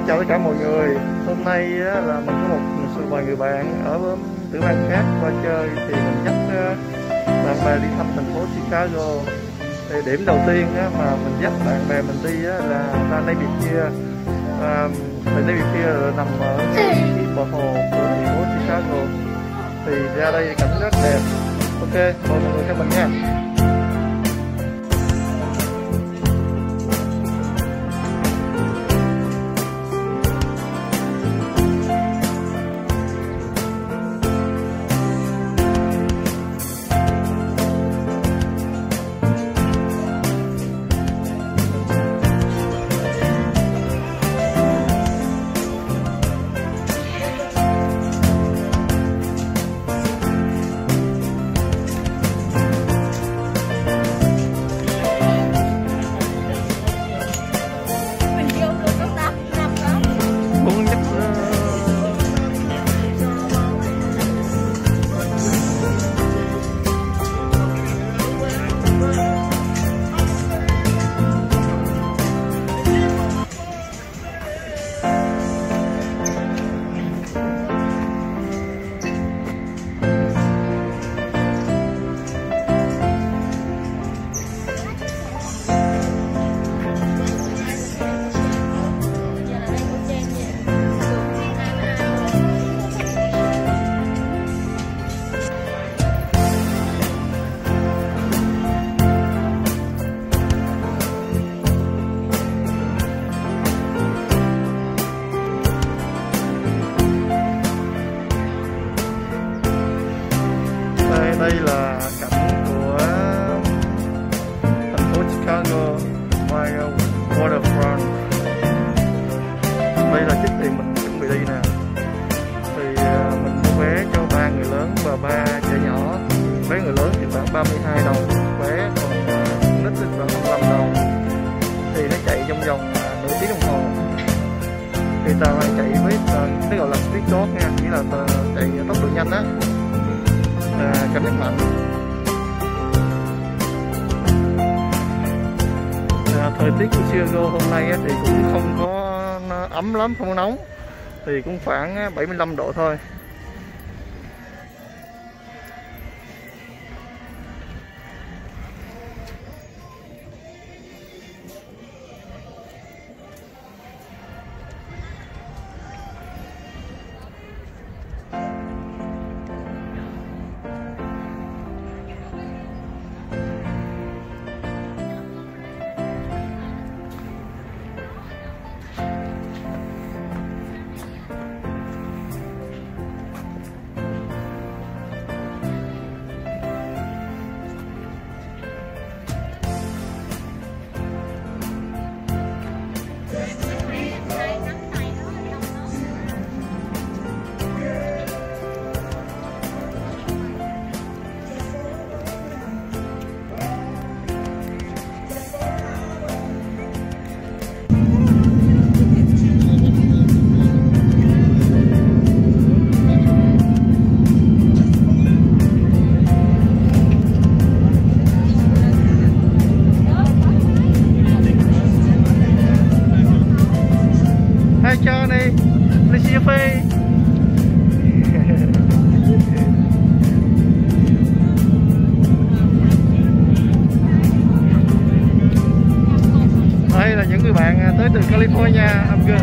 Chào tất cả mọi người. Hôm nay là mình có một vài người bạn ở tiểu bang khác qua chơi, thì mình dắt bạn bè đi thăm thành phố Chicago. Thì điểm đầu tiên mà mình dắt bạn bè mình đi là Family-Vietnamese. Family-Vietnamese nằm ở cái bờ hồ của thành phố Chicago. Thì ra đây cảnh rất đẹp. Ok, mời mọi người theo mình nha. Đây là cảnh của thành phố Chicago, ngoài waterfront. Đây là chiếc thuyền mình chuẩn bị đi nè. Thì mình mua vé cho 3 người lớn và 3 trẻ nhỏ. Vé người lớn thì khoảng 32 đồng, vé còn con nít thì khoảng 25 đồng. Thì nó chạy trong vòng nửa tiếng đồng hồ. Thì tàu này chạy với cái gọi là speed boat nha, nghĩa là chạy tốc độ nhanh á. Cảm giác mạnh. Thời tiết của Seadog hôm nay thì cũng không có ấm lắm, không có nóng, thì cũng khoảng 75 độ thôi. Hi Johnny, let's see your face. Đây là những người bạn tới từ California. I'm good.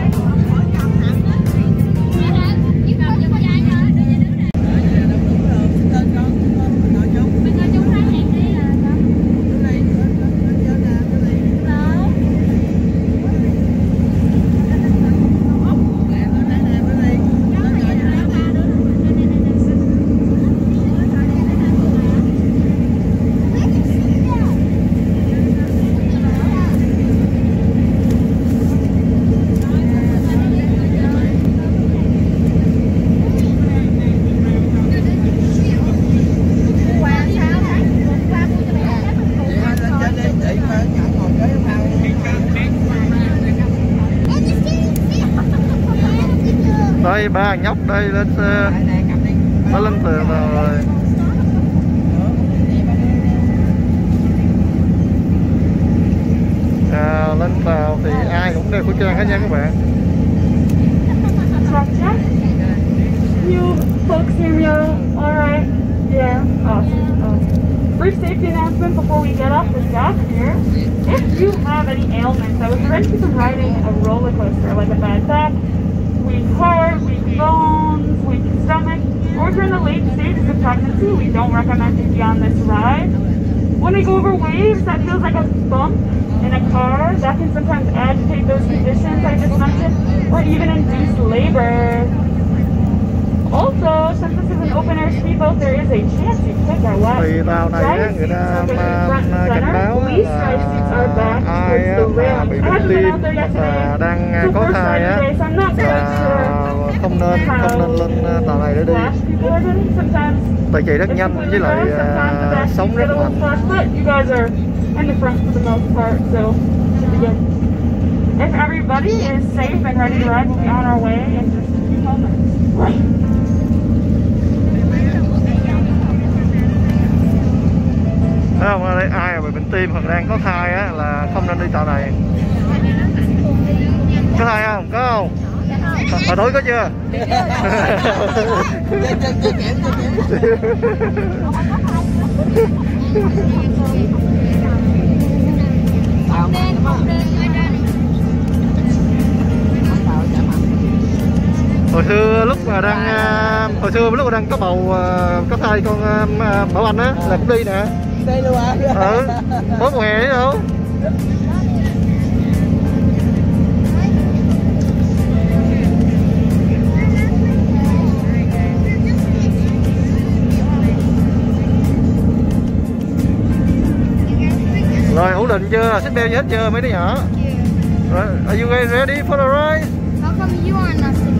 Đây ba nhóc đây lên xe, nó lên tường rồi. Lên tàu thì ai cũng đeo khẩu trang hết nha các bạn. You folks hear me all right? Yeah, awesome. Brief safety announcement before we get off the dock here. If you have any ailments, I would prevent you from riding a roller coaster, like a bad back, weak heart, weak bones, weak stomach, or if you're in the late stages of pregnancy, we don't recommend you be on this ride. When we go over waves, that feels like a bump in a car. That can sometimes agitate those conditions I just mentioned, or even induce labor. Also, since this is an open-air speedboat, there is a chance you could get wet. Vì tàu này á, người ta cảnh báo là ai mà bị bệnh tim hoặc là đang có thai á, không nên lên tàu này để đi. Tại chạy rất nhanh với lại sóng rất mạnh. If everybody is safe and ready to ride, we'll be on our way in just a few moments. Không, ai mà bị bệnh tim hoặc đang có thai á là không nên đi tàu này. Có thai không? Có không? Hồi tối có chưa? Hồi xưa lúc mà đang có bầu có thai con Bảo Anh á là cũng đi nè. Đây luôn à? Có mùa hè đấy đâu. Rồi ổn định chưa? Xích beo hết chưa mấy đứa nhỏ? Rồi, are you guys ready for the ride? How come you aren't nothing?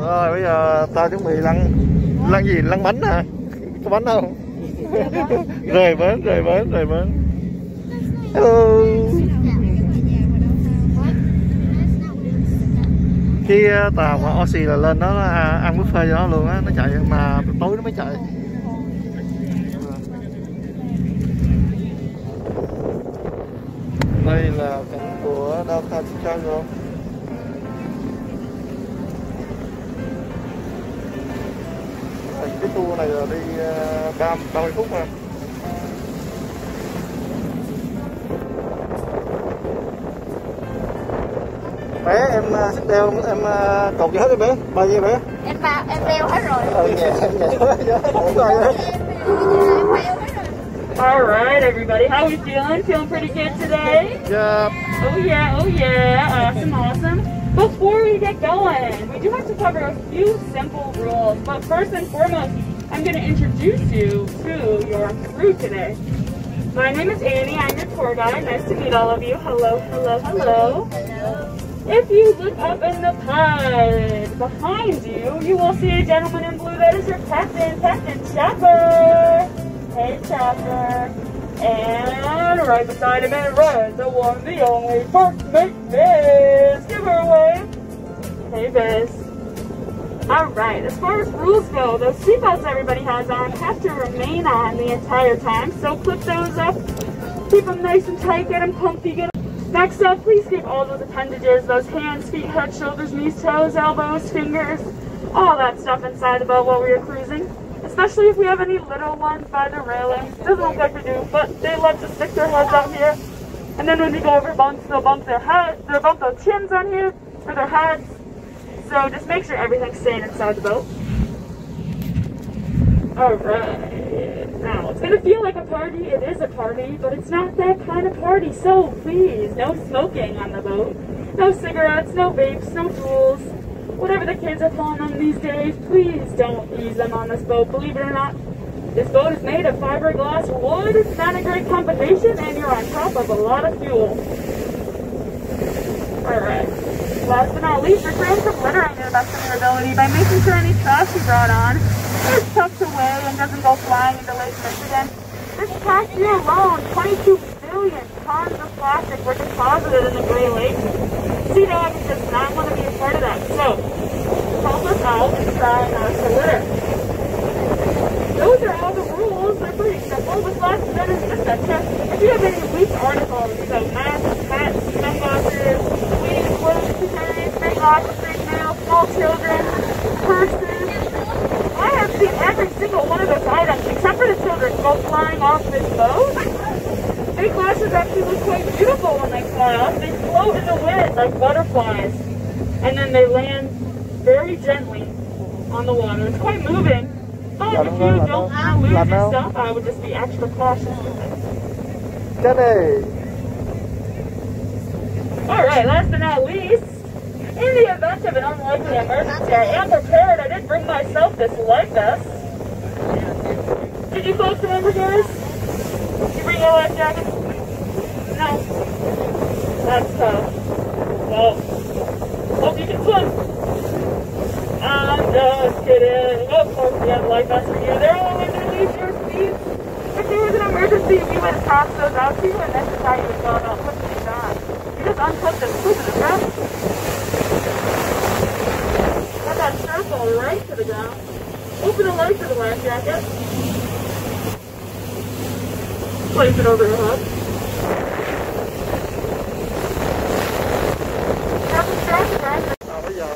Rồi bây giờ ta chuẩn bị lăn bánh hả? Có bánh không? rời bến. Hello. Khi tàu mà Aussie là lên nó ăn buffet cho nó luôn á, nó chạy mà tối nó mới chạy. Đây là cảnh của downtown Chicago. Cái tour này là đi 30 phút mà. Bé em xích đeo em cột gì hết đi bé, bao nhiêu bé? Em đeo hết rồi. All right, everybody, how are we feeling? Feeling pretty good today? Yeah. Oh yeah, awesome. Before we get going, we do have to cover a few simple rules, but first and foremost, I'm going to introduce you to your crew today. My name is Annie, I'm your tour guide. Nice to meet all of you. Hello. If you look up in the pod behind you, you will see a gentleman in blue. That is your captain, Captain Chopper. Hey, Chopper. And right beside him in red, the one, the only, First Mate Biz. Give her a wave. Hey, Biz. Alright, as far as rules go, those seatbelts everybody has on have to remain on the entire time, so clip those up, keep them nice and tight, get them comfy, get them... Next up, please keep all those appendages, those hands, feet, head, shoulders, knees, toes, elbows, fingers, all that stuff inside the boat while we are cruising. Especially if we have any little ones by the railing. Doesn't look like we do, but they love to stick their heads out here. And then when we go over bumps, they'll bump their chins on here, or their heads. So just make sure everything's staying inside the boat. Alright, now it's gonna feel like a party. It is a party, but it's not that kind of party. So please, no smoking on the boat. No cigarettes, no vapes, no jewels. Whatever the kids are calling them these days, please don't use them on this boat. Believe it or not, this boat is made of fiberglass wood. It's not a great combination, and you're on top of a lot of fuel. Alright. Last but not least, refrain from littering to the best of your ability by making sure any trash you brought on is tucked away and doesn't go flying into Lake Michigan. This past year alone, 22 billion million tons of plastic were deposited in the Great Lakes. Seadog does not want to be a part of that. So, help us out and try not to litter. Those are all the rules. They're pretty simple. This last bit is just a tip. If you have any weak articles, so masks, hats, sunglasses, weed, clothes to carry, fake watches, fake nails, small children, purses, I have seen every single one of those items, except for the children, go flying off this boat. Fake glasses actually look quite beautiful when they fly off. They float in the wind like butterflies, and then they land very gently on the water. It's quite moving. But if you don't want to lose your stuff, I would just be extra cautious with it. Alright, last but not least, in the event of an unlikely emergency, I am prepared. I did bring myself this life vest. Did you folks remember yours? Did you bring your life jacket? No. That's tough. Well, hope you can swim. I'm just kidding. Of course we have life vests for you. They're all underneath your seats. If there was an emergency, we would have tossed those out to you, and this is how you would go about putting these on. You just unput the scoop of the ground. Let that circle right to the ground. Open the light to the life jacket. Place it over your head. Have the strap around. Bây giờ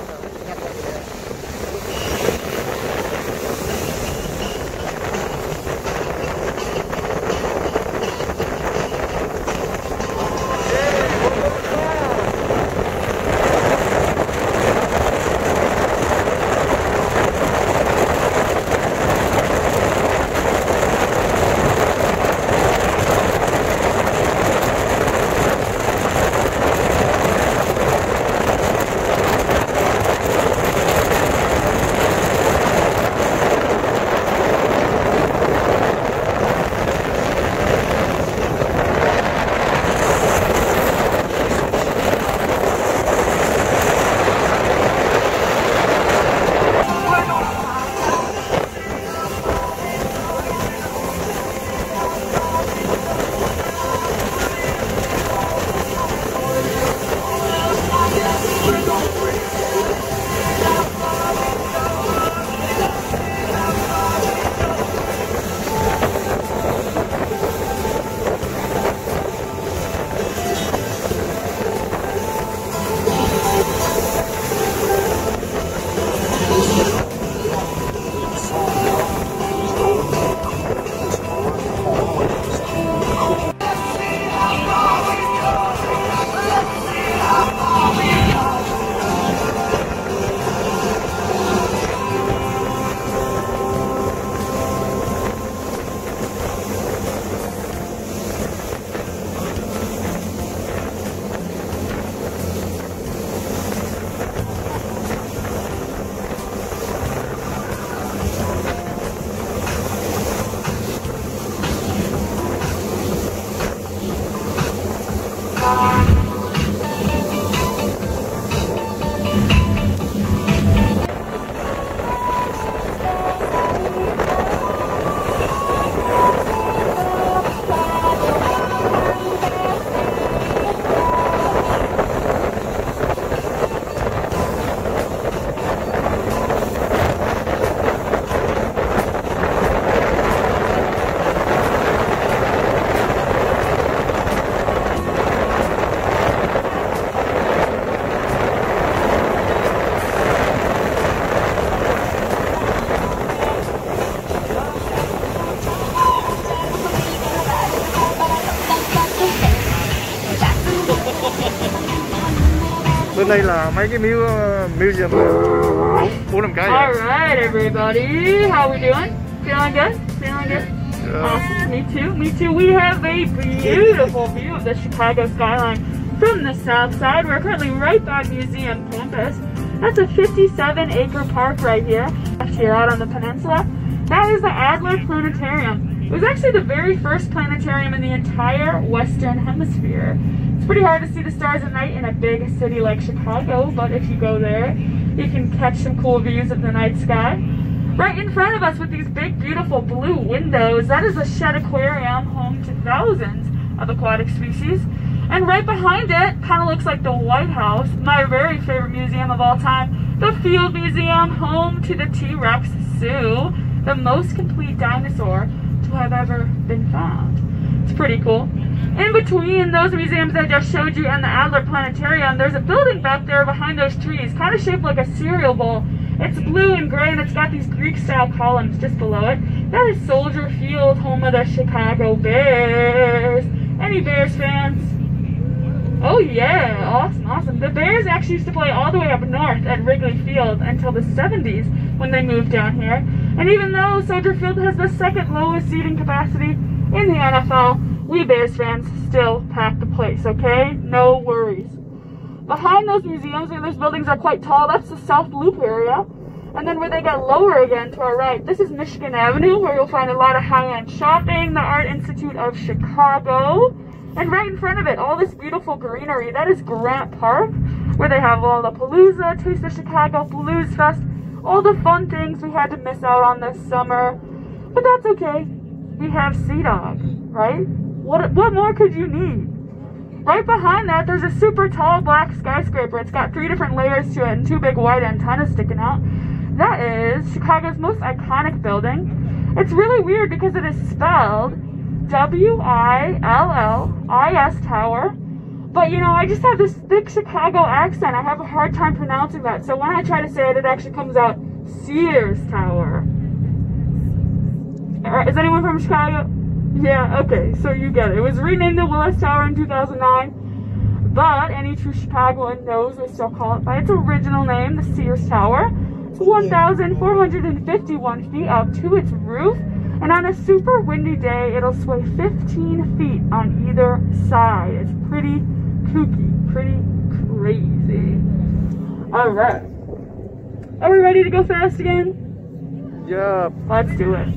Bên đây là mấy cái museum 4-5 cái. Alright everybody, how we doing? Feeling good? Feeling good? Yeah. Awesome, me too, me too. We have a beautiful view of the Chicago skyline from the south side. We're currently right by Museum Campus. That's a 57-acre park right here out on the peninsula. That is the Adler Planetarium. It was actually the very first planetarium in the entire Western Hemisphere. It's pretty hard to see the stars at night in a big city like Chicago, but if you go there, you can catch some cool views of the night sky. Right in front of us with these big, beautiful blue windows, that is a Shed Aquarium, home to thousands of aquatic species. And right behind it, kind of looks like the White House, my very favorite museum of all time, the Field Museum, home to the T-Rex Zoo, the most complete dinosaur to have ever been found. It's pretty cool. In between those museums I just showed you and the Adler Planetarium, there's a building back there behind those trees, kind of shaped like a cereal bowl. It's blue and gray and it's got these Greek-style columns just below it. That is Soldier Field, home of the Chicago Bears. Any Bears fans? Oh yeah, awesome. The Bears actually used to play all the way up north at Wrigley Field until the 70s when they moved down here. And even though Soldier Field has the second lowest seating capacity in the NFL, we Bears fans still pack the place, okay? No worries. Behind those museums, where those buildings are quite tall, that's the South Loop area. And then where they get lower again to our right, this is Michigan Avenue, where you'll find a lot of high-end shopping, the Art Institute of Chicago. And right in front of it, all this beautiful greenery, that is Grant Park, where they have all the Palooza, Taste of Chicago, Blues Fest, all the fun things we had to miss out on this summer. But that's okay. We have Seadog, right? What more could you need? Right behind that, there's a super tall black skyscraper. It's got 3 different layers to it and 2 big white antennas sticking out. That is Chicago's most iconic building. It's really weird because it is spelled W-I-L-L-I-S Tower. But you know, I just have this thick Chicago accent. I have a hard time pronouncing that. So when I try to say it, it actually comes out Sears Tower. Is anyone from Chicago? Yeah, okay, so you get it. It was renamed the Willis Tower in 2009, but any true Chicagoan knows we still call it by its original name, the Sears Tower. It's 1,451 feet up to its roof, and on a super windy day, it'll sway 15 feet on either side. It's pretty kooky, pretty crazy. All right. Are we ready to go fast again? Yeah. Let's do it.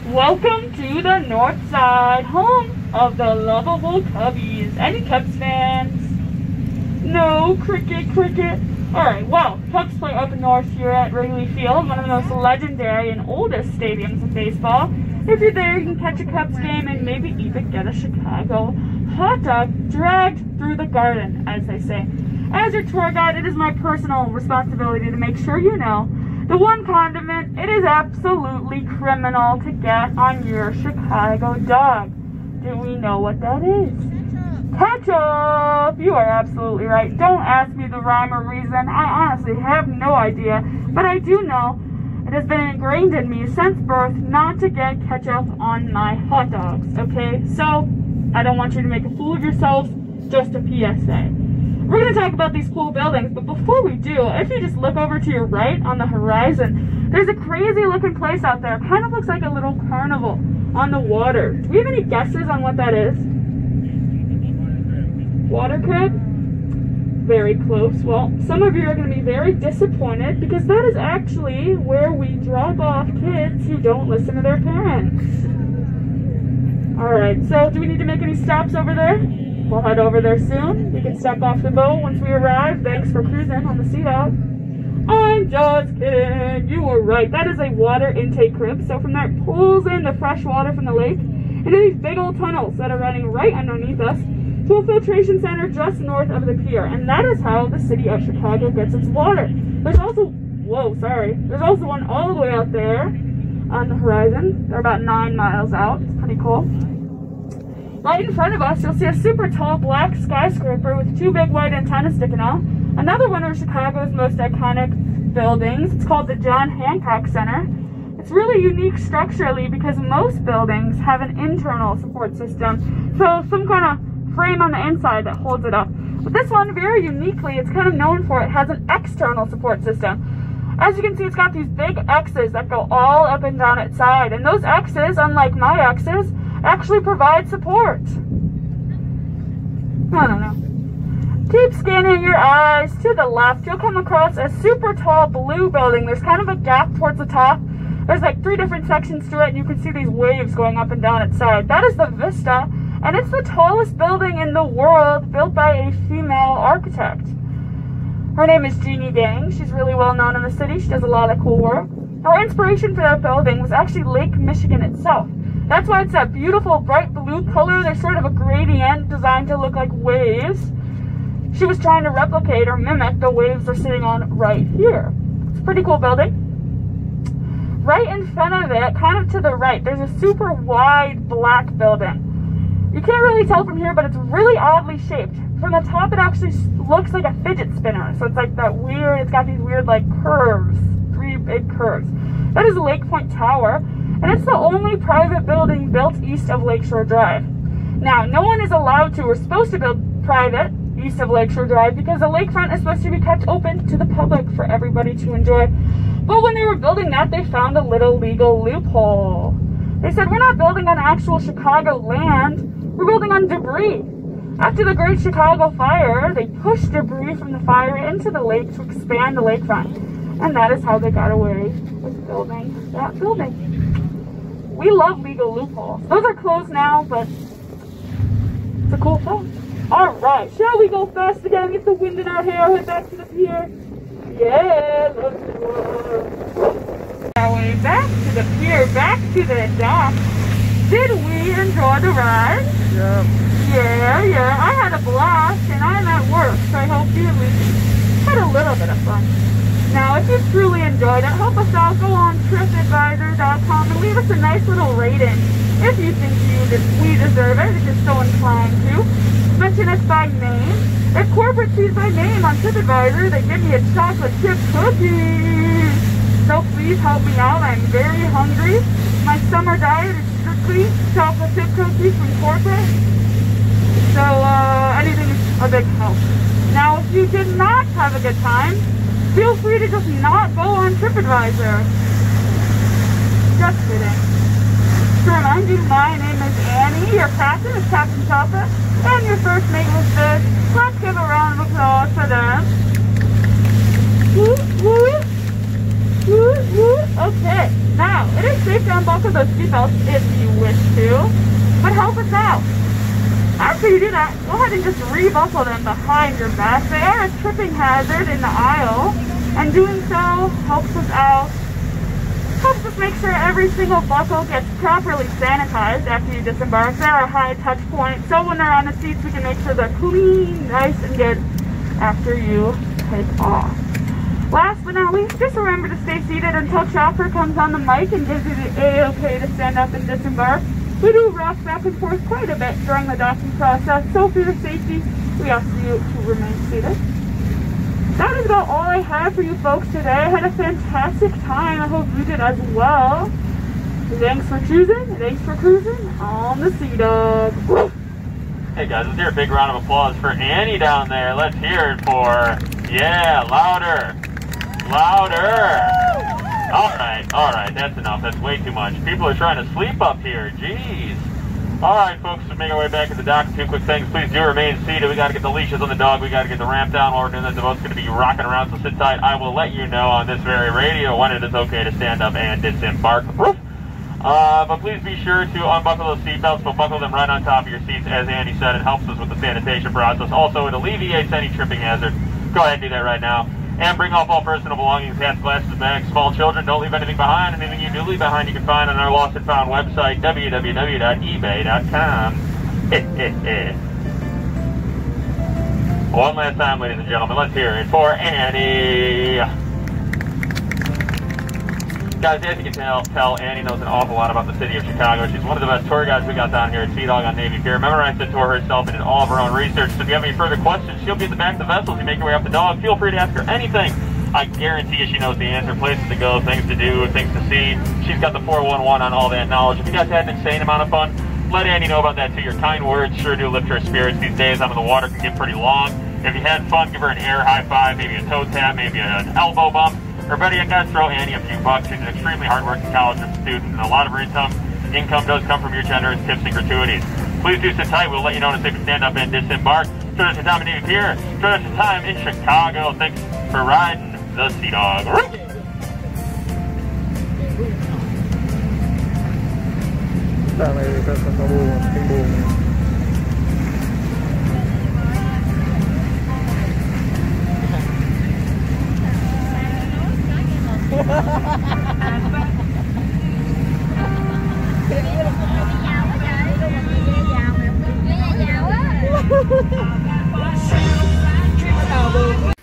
Welcome to the North Side, home of the lovable Cubbies. Any Cubs fans? No, cricket. Alright, well, Cubs play up north here at Wrigley Field, one of the most legendary and oldest stadiums in baseball. If you're there, you can catch a Cubs game and maybe even get a Chicago hot dog dragged through the garden, as they say. As your tour guide, it is my personal responsibility to make sure you know the one condiment it is absolutely criminal to get on your Chicago dog. Do we know what that is? Ketchup! You are absolutely right. Don't ask me the rhyme or reason. I honestly have no idea. But I do know it has been ingrained in me since birth not to get ketchup on my hot dogs, okay? So, I don't want you to make a fool of yourselves. Just a PSA. We're going to talk about these cool buildings, but before we do, if you just look over to your right on the horizon, there's a crazy looking place out there. It kind of looks like a little carnival on the water. Do we have any guesses on what that is? Water crib? Very close. Well, some of you are going to be very disappointed because that is actually where we drop off kids who don't listen to their parents. Alright, so do we need to make any stops over there? We'll head over there soon. We can step off the boat once we arrive. Thanks for cruising on the Seadog. I'm just kidding. You were right. That is a water intake crib. So from there it pulls in the fresh water from the lake into these big old tunnels that are running right underneath us to a filtration center just north of the pier. And that is how the city of Chicago gets its water. There's also, there's also one all the way out there on the horizon. They're about 9 miles out. It's pretty cool. Right in front of us, you'll see a super tall black skyscraper with 2 big white antennas sticking out. Another one of Chicago's most iconic buildings. It's called the John Hancock Center. It's really unique structurally because most buildings have an internal support system. So some kind of frame on the inside that holds it up. But this one, very uniquely, it's kind of known for it has an external support system. As you can see, it's got these big X's that go all up and down its side. And those X's, unlike my X's, actually provide support. I don't know. Keep scanning your eyes to the left. You'll come across a super tall blue building. There's kind of a gap towards the top. There's like 3 different sections to it, and you can see these waves going up and down its side. That is the Vista, and it's the tallest building in the world built by a female architect. Her name is Jeannie Dang. She's really well known in the city. She does a lot of cool work. Her inspiration for that building was actually Lake Michigan itself. That's why it's that beautiful bright blue color. There's sort of a gradient designed to look like waves. She was trying to replicate or mimic the waves they're sitting on right here. It's a pretty cool building. Right in front of it, kind of to the right, there's a super wide black building. You can't really tell from here, but it's really oddly shaped. From the top, it actually looks like a fidget spinner. So it's like that weird, it's got these weird like curves, 3 big curves. That is Lake Point Tower, and it's the only private building built east of Lakeshore Drive. Now, no one is allowed to or supposed to build private east of Lakeshore Drive because the lakefront is supposed to be kept open to the public for everybody to enjoy. But when they were building that, they found a little legal loophole. They said, we're not building on actual Chicago land, we're building on debris. After the Great Chicago Fire, they pushed debris from the fire into the lake to expand the lakefront. And that is how they got away with building that building. We love legal loopholes. Those are closed now, but it's a cool thing. Alright, shall we go fast again, get the wind in our hair, head back to the pier? Yeah, let's go. Our way back to the pier, back to the dock. Did we enjoy the ride? Yeah. Yeah, I had a blast, and I'm at work, so I hope you at least had a little bit of fun. Now, if you truly enjoyed it, help us out. Go on TripAdvisor.com and leave us a nice little rating if you think we deserve it, if you're so inclined to. Mention us by name. If corporate sees my name on TripAdvisor, they give me a chocolate chip cookie. So please help me out. I'm very hungry. My summer diet is strictly chocolate chip cookies from corporate. So anything is a big help. Now, if you did not have a good time, feel free to just not go on TripAdvisor. Just kidding. To remind you, my name is Annie, your captain is Captain Chopper, and your first mate was Fish. Let's give a round of applause for them. Woo, woo, woo, woo. Okay, now, it is safe to unbuckle those seatbelts if you wish to, but help us out. After you do that, go ahead and just re-buckle them behind your back. They are a tripping hazard in the aisle, and doing so helps us out. Helps us make sure every single buckle gets properly sanitized after you disembark. They're a high touch point, so when they're on the seats, we can make sure they're clean, nice, and good after you take off. Last but not least, just remember to stay seated until Chopper comes on the mic and gives you the A-OK to stand up and disembark. We do rock back and forth quite a bit during the docking process, so for your safety, we ask you to remain seated. That is about all I have for you folks today. I had a fantastic time. I hope you did as well. Thanks for choosing. Thanks for cruising on the Seadog. Hey guys, let's hear a big round of applause for Annie down there. Let's hear it for, yeah, louder. Louder. All right, that's enough. That's way too much. People are trying to sleep up here. Jeez. All right, folks, let's make our way back to the dock. 2 quick things. Please do remain seated. We got to get the leashes on the dog. We got to get the ramp down while we're doing this. The boat's going to be rocking around, so sit tight. I will let you know on this very radio when it is okay to stand up and disembark. But please be sure to unbuckle those seatbelts. We'll buckle them right on top of your seats. As Andy said, it helps us with the sanitation process. Also, it alleviates any tripping hazard. Go ahead and do that right now. And bring off all personal belongings, hats, glasses, bags, small children. Don't leave anything behind. Anything you do leave behind you can find on our lost and found website, www.ebay.com. One last time, ladies and gentlemen, let's hear it for Annie. Guys, as you can tell, Annie knows an awful lot about the city of Chicago. She's one of the best tour guides we got down here at Seadog on Navy Pier. Memorized the tour herself and did all of her own research. So if you have any further questions, she'll be at the back of the vessel as you make your way up the dog. Feel free to ask her anything. I guarantee you she knows the answer, places to go, things to do, things to see. She's got the 411 on all that knowledge. If you guys had an insane amount of fun, let Annie know about that too. Your kind words sure do lift her spirits these days. Out of the water can get pretty long. If you had fun, give her an air high five, maybe a toe tap, maybe an elbow bump. or better yet, guys, throw Annie a few bucks. She's an extremely hardworking college student, and a lot of her income does come from your generous tips and gratuities. Please do sit tight. We'll let you know when it's safe to stand up and disembark. Join us your time in Pier. Join us your time in Chicago. Thanks for riding the Seadog. Đằng này có buồn, tiếng buồn.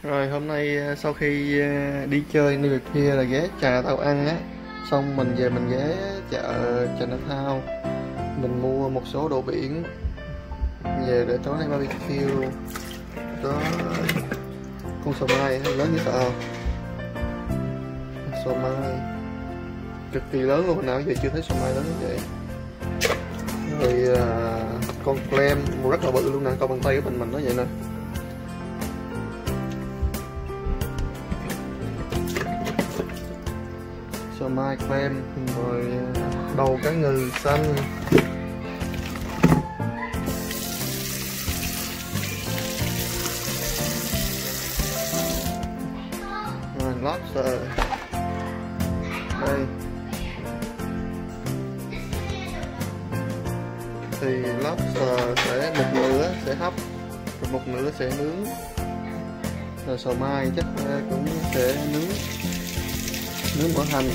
Rồi hôm nay sau khi đi chơi đi Pier là ghé trà tàu ăn á, xong mình về mình ghé chợ Chinatown, mình mua một số đồ biển về để tối nay barbecue. Có con sò mai lớn như sợ không? Sò mai cực kỳ lớn luôn, hồi nào giờ chưa thấy sò mai lớn như vậy. Rồi con clam rất là bự luôn nè, con bàn tay của mình nó vậy nè. Sò mai clam, rồi đầu cá ngừ xanh, rồi lobster đây. Thì lobster sẽ một nửa sẽ hấp, rồi một nửa sẽ nướng, rồi sò mai chắc cũng sẽ nướng mỡ hành,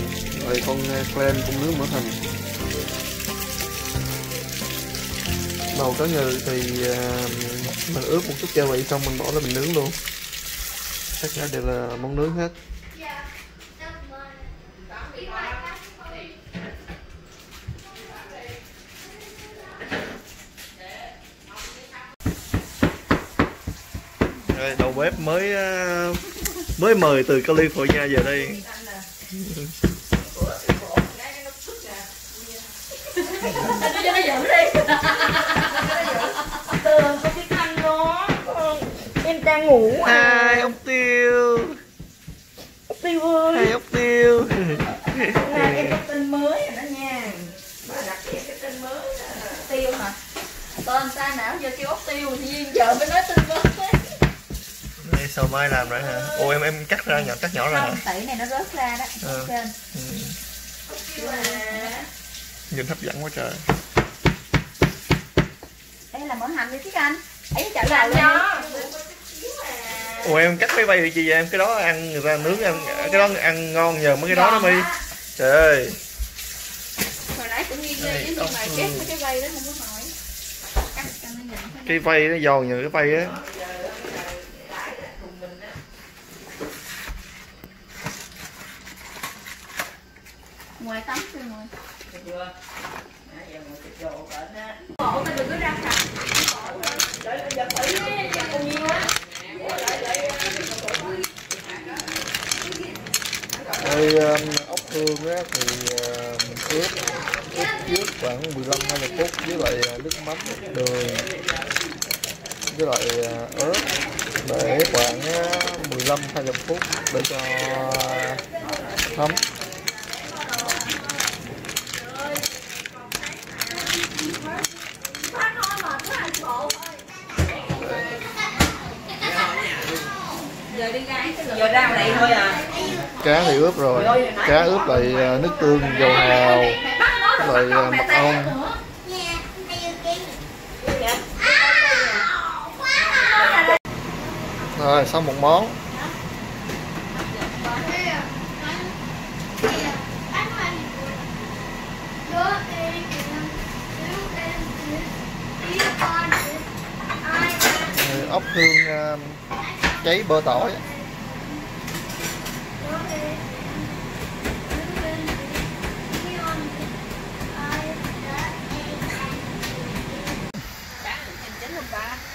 rồi con clam cũng nướng mỡ hành. Đầu cá ngừ thì mình ướp một chút gia vị xong mình bỏ lên mình nướng luôn. Tất cả đều là món nướng hết. Rồi đầu bếp mới mời từ California về đây. Có cái khăn đó, em đang ngủ à. Hai ốc tiêu. Ốc tiêu ơi. Hai ốc tiêu. Là em có tên mới rồi đó nha. Bà đặt cho em cái tên mới đó. Ốc tiêu hả? Tên ta nào giờ kêu ốc tiêu thì Duyên giờ mới nói tên mới. Đây sò mai làm rồi hả? Ồ em cắt ra nhỏ, cắt nhỏ ra hả? Tẩy này nó rớt ra đó. Trên. Nhìn hấp dẫn quá trời. Đây là mỡ hành đi Tiết Anh. Ấy chợ đầu lên đi. Ủa em cắt cái bay thì gì vậy em? Cái đó ăn người ta nướng ăn, cái đó ăn ngon nhờ mấy cái đó My. Trời ơi. Hồi nãy cũng nghi ghê nhưng mà két mấy cái vây đó không có hỏi. Cái vây nó giòn nhờ cái vây á. Ngoài tắm chưa ngoài. Bộ ta đừng có ra sạch. Giờ phải con nhiêu á. Đây ốc hương á thì ướp trước khoảng 15-20 phút với lại nước mắm, đường với lại ớt, để khoảng 15-20 phút để cho thấm. Giờ ra này thôi à. Cá thì ướp rồi, cá ướp lại nước tương, dầu hào, với lại mật ong. Rồi xong một món. Ốc hương cháy bơ tỏi.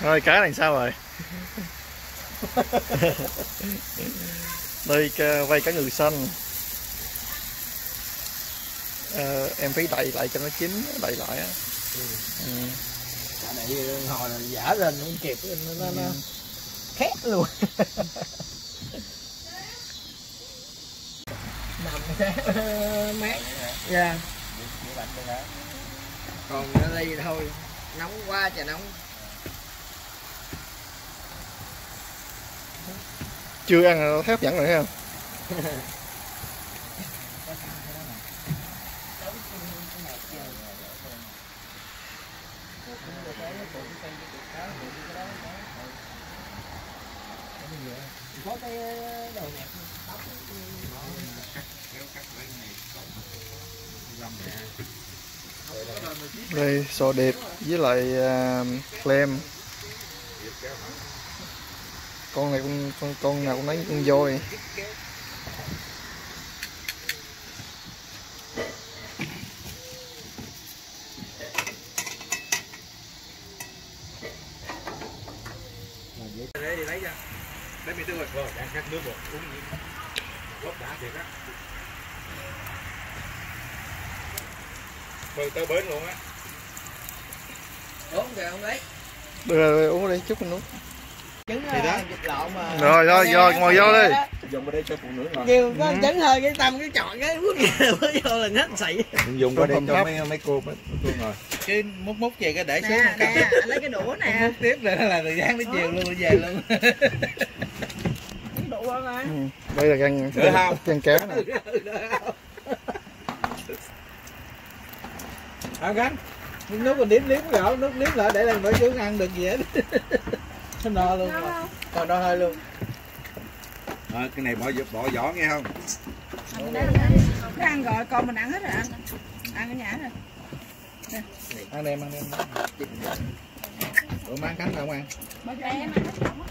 Rồi cá này sao rồi? Đây vây cá ngừ xanh. Em phải đậy lại cho nó chín, đậy lại á. Đậy hồi là giả lên không kịp, nó khét luôn. mát. Dạ. Còn ở đây thôi, nóng quá trời nóng. Chưa ăn là hấp dẫn rồi thấy không? Có cái đồ nẹp tóc Đây sò điệp với lại flame. Con này con nào cũng lấy con voi. Để đi lấy ra. Lấy mì tương rồi, đang cắt nước rồi, uống gì? Lót đã thiệt á. Mời tới bến luôn á. uống kìa không lấy. Được rồi, uống đi chút mình uống. Trứng vịt lộn mà. Rồi ngồi vô đi. Dùng qua đây cho phụ nữ ngồi. Kêu có trứng hơi cái tâm cái chọn cái bước vô là hết sậy. Dùng qua đây cho mấy cô ngồi. Cái múc về cái để xuống nè, lấy cái đũa nè. Múc tiếp là từ sáng đến chiều luôn về luôn. Cái đũa mà. Đây là gan cá nè. Ăn cánh. Nước còn liếm rồi, nước liếm lại để lần nữa xuống ăn được gì hết. No luôn rồi. Còn no hơi luôn. Cái này bỏ vỏ nghe không? Cái ăn rồi, con mình ăn hết rồi anh. Ăn ở nhà rồi. Ăn đem. Ủa mang cánh không ăn? Em ăn hết không á.